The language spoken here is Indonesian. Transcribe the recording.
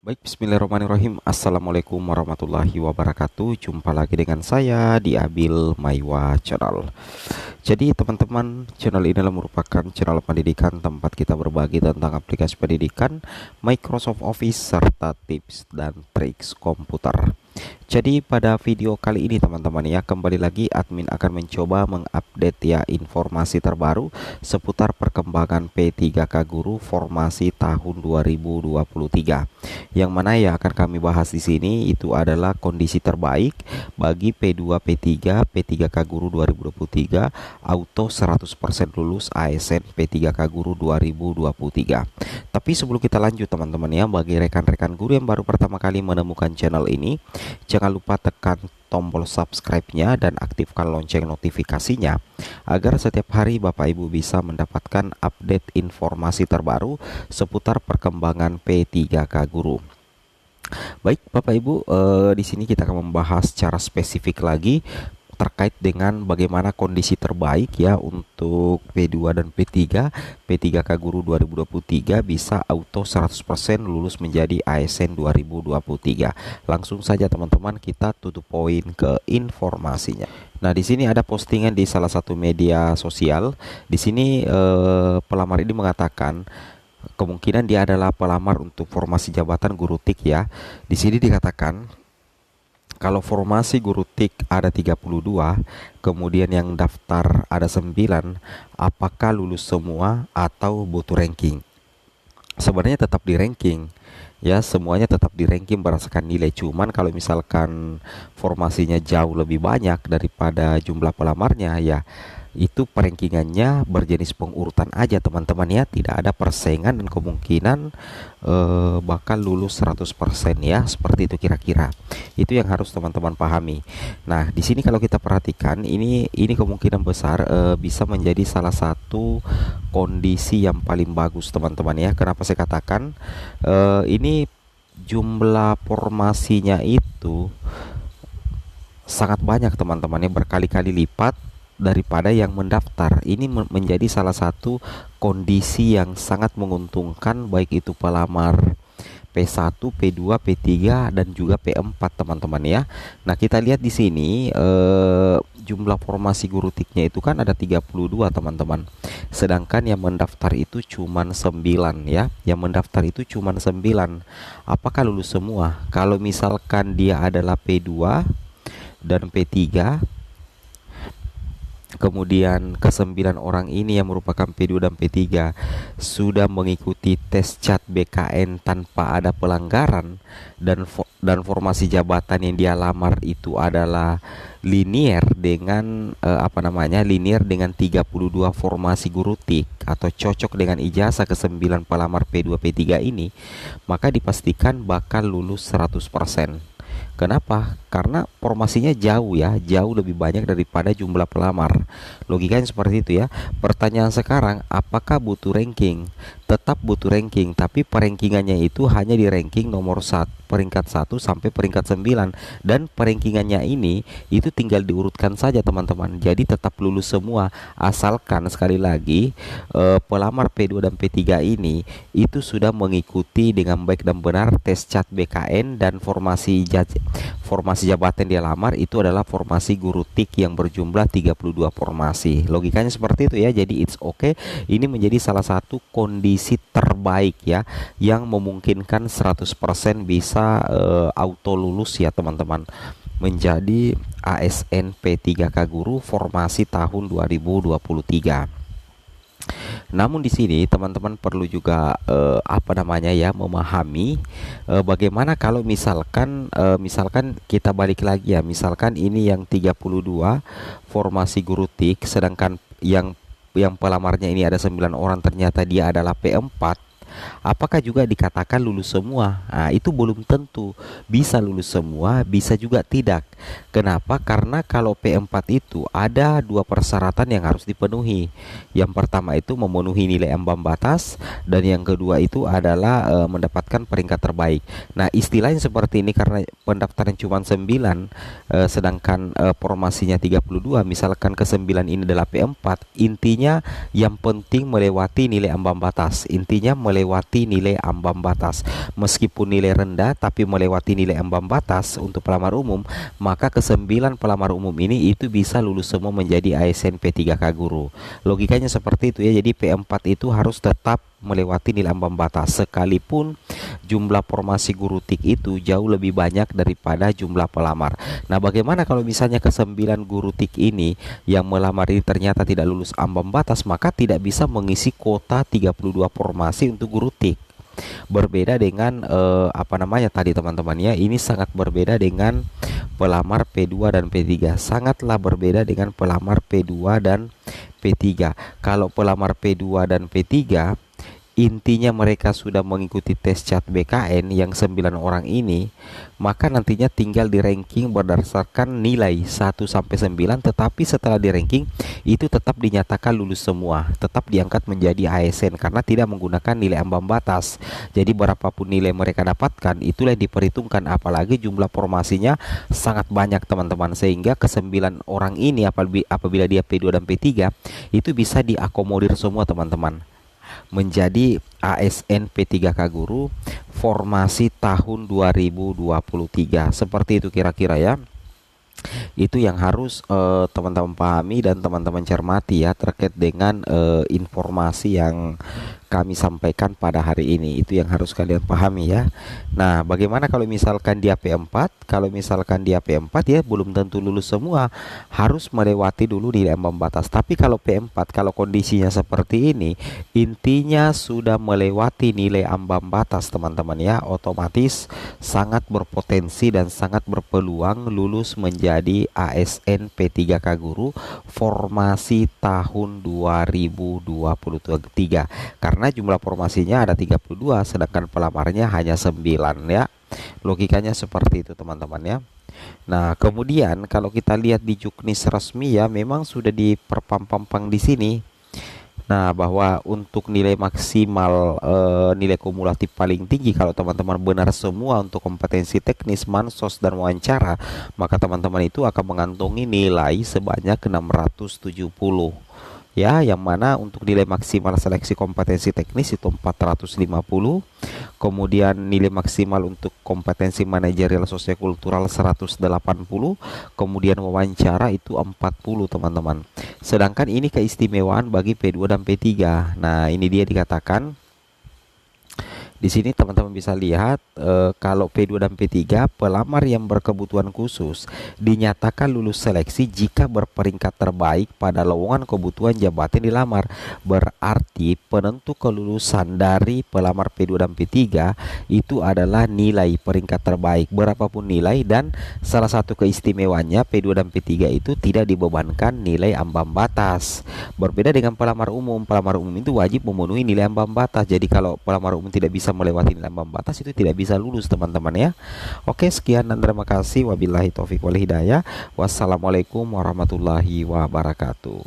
Baik, bismillahirrahmanirrahim. Assalamualaikum warahmatullahi wabarakatuh. Jumpa lagi dengan saya di Abil Maiwa Channel. Jadi teman-teman, channel ini adalah merupakan channel pendidikan tempat kita berbagi tentang aplikasi pendidikan, Microsoft Office, serta tips dan trik komputer. Jadi pada video kali ini teman-teman ya, kembali lagi admin akan mencoba mengupdate ya informasi terbaru seputar perkembangan P3K Guru formasi tahun 2023. Yang mana ya akan kami bahas di sini itu adalah kondisi terbaik bagi P2, P3, P3K Guru 2023 auto 100% lulus ASN P3K Guru 2023. Tapi sebelum kita lanjut teman-teman ya, bagi rekan-rekan guru yang baru pertama kali menemukan channel ini, jangan lupa tekan tombol subscribe-nya dan aktifkan lonceng notifikasinya agar setiap hari Bapak Ibu bisa mendapatkan update informasi terbaru seputar perkembangan P3K Guru. Baik Bapak Ibu, di sini kita akan membahas secara spesifik lagi terkait dengan bagaimana kondisi terbaik ya untuk P2 dan P3 P3K Guru 2023 bisa auto 100% lulus menjadi ASN 2023. Langsung saja teman-teman kita tutup poin ke informasinya. Nah, di sini ada postingan di salah satu media sosial. Di sini pelamar ini mengatakan kemungkinan dia adalah pelamar untuk formasi jabatan guru TIK ya. Di sini dikatakan kalau formasi guru TIK ada 32, kemudian yang daftar ada 9, apakah lulus semua atau butuh ranking? Sebenarnya tetap di ranking ya, semuanya tetap di ranking berdasarkan nilai. Cuman kalau misalkan formasinya jauh lebih banyak daripada jumlah pelamarnya ya, itu perankingannya berjenis pengurutan aja teman-teman ya, tidak ada persaingan dan kemungkinan bakal lulus 100% ya, seperti itu kira-kira. Itu yang harus teman-teman pahami. Nah, di sini kalau kita perhatikan ini kemungkinan besar bisa menjadi salah satu kondisi yang paling bagus teman-teman ya. Kenapa saya katakan ini jumlah formasinya itu sangat banyak teman-teman ya, berkali-kali lipat daripada yang mendaftar. Ini menjadi salah satu kondisi yang sangat menguntungkan baik itu pelamar P1, P2, P3 dan juga P4 teman-teman ya. Nah, kita lihat di sini jumlah formasi guru TIK-nya itu kan ada 32 teman-teman. Sedangkan yang mendaftar itu cuma 9 ya. Yang mendaftar itu cuma 9. Apakah lulus semua? Kalau misalkan dia adalah P2 dan P3, kemudian ke-9 orang ini yang merupakan P2 dan P3 sudah mengikuti tes CAT BKN tanpa ada pelanggaran, dan formasi jabatan yang dia lamar itu adalah linier dengan linier dengan 32 formasi guru TIK atau cocok dengan ijazah ke-9 pelamar P2 P3 ini, maka dipastikan bakal lulus 100%. Kenapa? Karena formasinya jauh ya, jauh lebih banyak daripada jumlah pelamar. Logikanya seperti itu ya. Pertanyaan sekarang, apakah butuh ranking? Tetap butuh ranking, tapi perankingannya itu hanya di ranking nomor 1, peringkat 1 sampai peringkat 9, dan perankingannya ini itu tinggal diurutkan saja teman-teman. Jadi tetap lulus semua, asalkan sekali lagi pelamar P2 dan P3 ini itu sudah mengikuti dengan baik dan benar tes CAT BKN, dan formasi jabatan dia lamar itu adalah formasi guru TIK yang berjumlah 32 formasi. Logikanya seperti itu ya. Jadi it's okay. Ini menjadi salah satu kondisi terbaik ya, yang memungkinkan 100% bisa auto lulus ya teman-teman, menjadi ASN P3K Guru formasi tahun 2023. Namun di sini teman-teman perlu juga memahami bagaimana kalau misalkan kita balik lagi ya, misalkan ini yang 32 formasi guru TIK, sedangkan yang pelamarnya ini ada 9 orang, ternyata dia adalah P4. Apakah juga dikatakan lulus semua? Nah, itu belum tentu. Bisa lulus semua, bisa juga tidak. Kenapa? Karena kalau P4 itu ada 2 persyaratan yang harus dipenuhi. Yang pertama itu memenuhi nilai ambang batas, dan yang kedua itu adalah mendapatkan peringkat terbaik. Nah, istilahnya seperti ini karena pendaftaran cuma 9, sedangkan formasinya 32, misalkan ke-9 ini adalah P4, intinya yang penting melewati nilai ambang batas. Intinya melewati nilai ambang batas. Meskipun nilai rendah tapi melewati nilai ambang batas untuk pelamar umum, maka ke-9 pelamar umum ini itu bisa lulus semua menjadi ASN P3K guru. Logikanya seperti itu ya. Jadi P4 itu harus tetap melewati nilai ambang batas sekalipun jumlah formasi guru TIK itu jauh lebih banyak daripada jumlah pelamar. Nah, bagaimana kalau misalnya ke-9 guru TIK ini yang melamar ini ternyata tidak lulus ambang batas, maka tidak bisa mengisi kuota 32 formasi untuk guru TIK. Berbeda dengan apa namanya tadi teman-teman ya, ini sangat berbeda dengan pelamar P2 dan P3. Sangatlah berbeda dengan pelamar P2 dan P3. Kalau pelamar P2 dan P3 intinya mereka sudah mengikuti tes CAT BKN yang 9 orang ini, maka nantinya tinggal di ranking berdasarkan nilai 1 sampai 9, tetapi setelah di ranking itu tetap dinyatakan lulus semua, tetap diangkat menjadi ASN karena tidak menggunakan nilai ambang batas. Jadi berapapun nilai mereka dapatkan itulah yang diperhitungkan, apalagi jumlah formasinya sangat banyak teman-teman, sehingga ke-9 orang ini apabila dia P2 dan P3 itu bisa diakomodir semua teman-teman menjadi ASN P3K guru formasi tahun 2023. Seperti itu kira-kira ya. Itu yang harus teman-teman pahami dan teman-teman cermati ya, terkait dengan informasi yang kami sampaikan pada hari ini. Itu yang harus kalian pahami ya. Nah, bagaimana kalau misalkan dia P4? Kalau misalkan dia P4 ya belum tentu lulus semua, harus melewati dulu nilai ambang batas. Tapi kalau P4, kalau kondisinya seperti ini, intinya sudah melewati nilai ambang batas teman-teman ya, otomatis sangat berpotensi dan sangat berpeluang lulus menjadi ASN P3K guru formasi tahun 2023. Karena jumlah formasinya ada 32 sedangkan pelamarnya hanya 9 ya. Logikanya seperti itu teman-teman ya. Nah, kemudian kalau kita lihat di Juknis resmi ya, memang sudah diperpampang di sini. Nah, bahwa untuk nilai maksimal nilai kumulatif paling tinggi kalau teman-teman benar semua untuk kompetensi teknis, mansos dan wawancara, maka teman-teman itu akan mengantongi nilai sebanyak 670. Ya, yang mana untuk nilai maksimal seleksi kompetensi teknis itu 450, kemudian nilai maksimal untuk kompetensi manajerial sosiokultural 180, kemudian wawancara itu 40 teman-teman. Sedangkan ini keistimewaan bagi P2 dan P3. Nah, ini dia dikatakan di sini teman-teman bisa lihat kalau P2 dan P3 pelamar yang berkebutuhan khusus dinyatakan lulus seleksi jika berperingkat terbaik pada lowongan kebutuhan jabatan dilamar. Berarti penentu kelulusan dari pelamar P2 dan P3 itu adalah nilai peringkat terbaik berapapun nilai, dan salah satu keistimewaannya P2 dan P3 itu tidak dibebankan nilai ambang batas. Berbeda dengan pelamar umum itu wajib memenuhi nilai ambang batas. Jadi kalau pelamar umum tidak bisa melewati nilai ambang batas itu tidak bisa lulus teman-teman ya. Oke, sekian dan terima kasih. Wabillahi taufik wal hidayah. Wassalamualaikum warahmatullahi wabarakatuh.